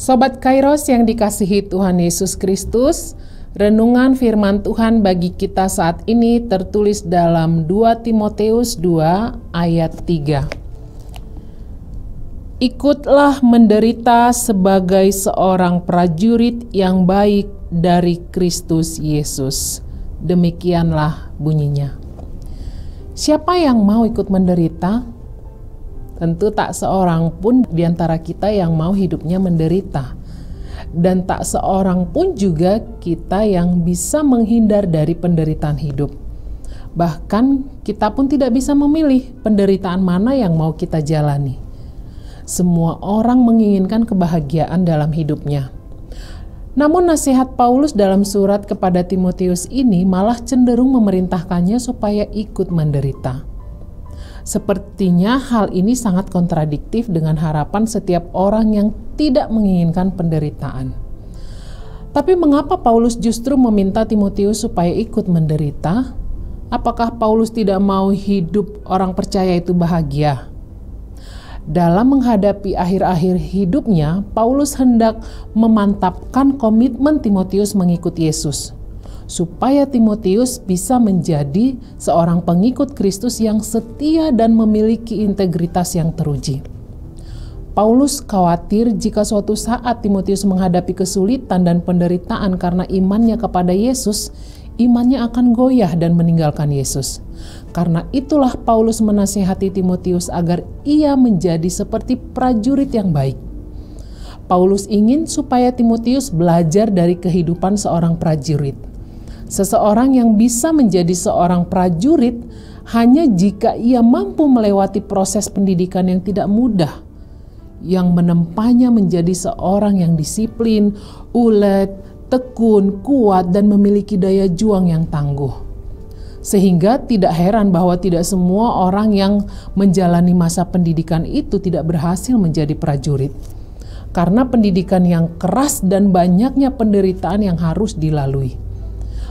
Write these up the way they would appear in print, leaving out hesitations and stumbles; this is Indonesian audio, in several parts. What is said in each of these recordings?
Sobat Kairos yang dikasihi Tuhan Yesus Kristus, renungan firman Tuhan bagi kita saat ini tertulis dalam 2 Timotius 2 ayat 3. Ikutlah menderita sebagai seorang prajurit yang baik dari Kristus Yesus. Demikianlah bunyinya. Siapa yang mau ikut menderita? Tentu tak seorang pun di antara kita yang mau hidupnya menderita. Dan tak seorang pun juga kita yang bisa menghindar dari penderitaan hidup. Bahkan kita pun tidak bisa memilih penderitaan mana yang mau kita jalani. Semua orang menginginkan kebahagiaan dalam hidupnya. Namun nasihat Paulus dalam surat kepada Timotius ini malah cenderung memerintahkannya supaya ikut menderita. Sepertinya hal ini sangat kontradiktif dengan harapan setiap orang yang tidak menginginkan penderitaan. Tapi mengapa Paulus justru meminta Timotius supaya ikut menderita? Apakah Paulus tidak mau hidup orang percaya itu bahagia? Dalam menghadapi akhir-akhir hidupnya, Paulus hendak memantapkan komitmen Timotius mengikuti Yesus, supaya Timotius bisa menjadi seorang pengikut Kristus yang setia dan memiliki integritas yang teruji. Paulus khawatir jika suatu saat Timotius menghadapi kesulitan dan penderitaan karena imannya kepada Yesus, imannya akan goyah dan meninggalkan Yesus. Karena itulah Paulus menasihati Timotius agar ia menjadi seperti prajurit yang baik. Paulus ingin supaya Timotius belajar dari kehidupan seorang prajurit. Seseorang yang bisa menjadi seorang prajurit hanya jika ia mampu melewati proses pendidikan yang tidak mudah, yang menempanya menjadi seorang yang disiplin, ulet, tekun, kuat, dan memiliki daya juang yang tangguh. Sehingga tidak heran bahwa tidak semua orang yang menjalani masa pendidikan itu tidak berhasil menjadi prajurit. Karena pendidikan yang keras dan banyaknya penderitaan yang harus dilalui.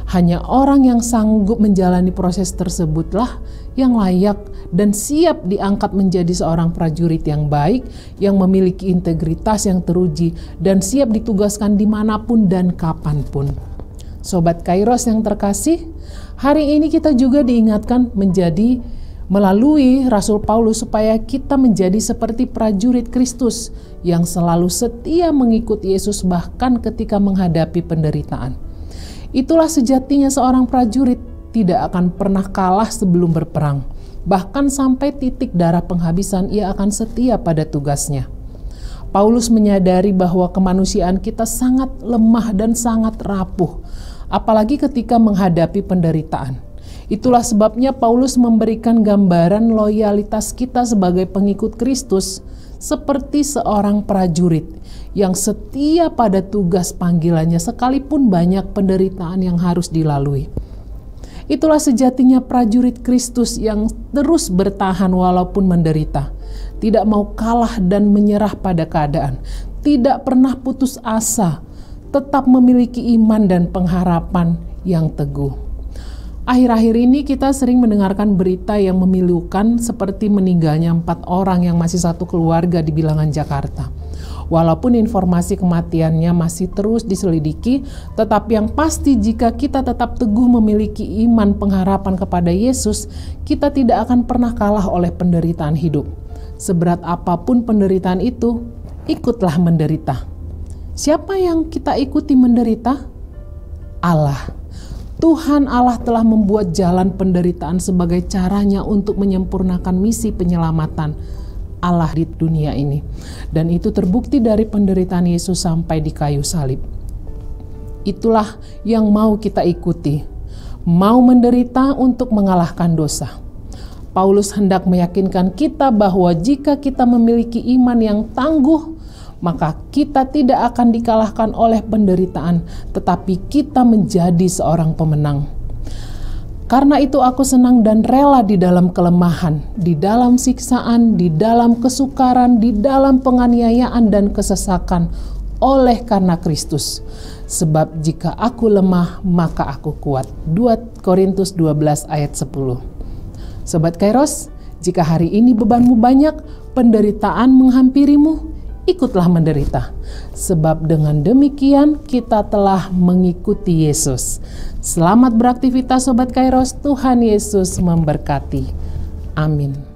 Hanya orang yang sanggup menjalani proses tersebutlah yang layak dan siap diangkat menjadi seorang prajurit yang baik, yang memiliki integritas yang teruji, dan siap ditugaskan dimanapun dan kapanpun. Sobat Kairos yang terkasih, hari ini kita juga diingatkan melalui Rasul Paulus supaya kita menjadi seperti prajurit Kristus yang selalu setia mengikuti Yesus bahkan ketika menghadapi penderitaan. Itulah sejatinya seorang prajurit tidak akan pernah kalah sebelum berperang. Bahkan sampai titik darah penghabisan ia akan setia pada tugasnya. Paulus menyadari bahwa kemanusiaan kita sangat lemah dan sangat rapuh, apalagi ketika menghadapi penderitaan. Itulah sebabnya Paulus memberikan gambaran loyalitas kita sebagai pengikut Kristus seperti seorang prajurit yang setia pada tugas panggilannya sekalipun banyak penderitaan yang harus dilalui. Itulah sejatinya prajurit Kristus yang terus bertahan walaupun menderita, tidak mau kalah dan menyerah pada keadaan, tidak pernah putus asa, tetap memiliki iman dan pengharapan yang teguh. Akhir-akhir ini kita sering mendengarkan berita yang memilukan seperti meninggalnya 4 orang yang masih satu keluarga di Bilangan, Jakarta. Walaupun informasi kematiannya masih terus diselidiki, tetapi yang pasti jika kita tetap teguh memiliki iman pengharapan kepada Yesus, kita tidak akan pernah kalah oleh penderitaan hidup. Seberat apapun penderitaan itu, ikutlah menderita. Siapa yang kita ikuti menderita? Allah. Tuhan Allah telah membuat jalan penderitaan sebagai caranya untuk menyempurnakan misi penyelamatan Allah di dunia ini. Dan itu terbukti dari penderitaan Yesus sampai di kayu salib. Itulah yang mau kita ikuti. Mau menderita untuk mengalahkan dosa. Paulus hendak meyakinkan kita bahwa jika kita memiliki iman yang tangguh, maka kita tidak akan dikalahkan oleh penderitaan, tetapi kita menjadi seorang pemenang. Karena itu aku senang dan rela di dalam kelemahan, di dalam siksaan, di dalam kesukaran, di dalam penganiayaan dan kesesakan oleh karena Kristus. Sebab jika aku lemah, maka aku kuat. 2 Korintus 12 ayat 10. Sobat Kairos, jika hari ini bebanmu banyak, penderitaan menghampirimu, ikutlah menderita. Sebab dengan demikian kita telah mengikuti Yesus. Selamat beraktivitas Sobat Kairos, Tuhan Yesus memberkati. Amin.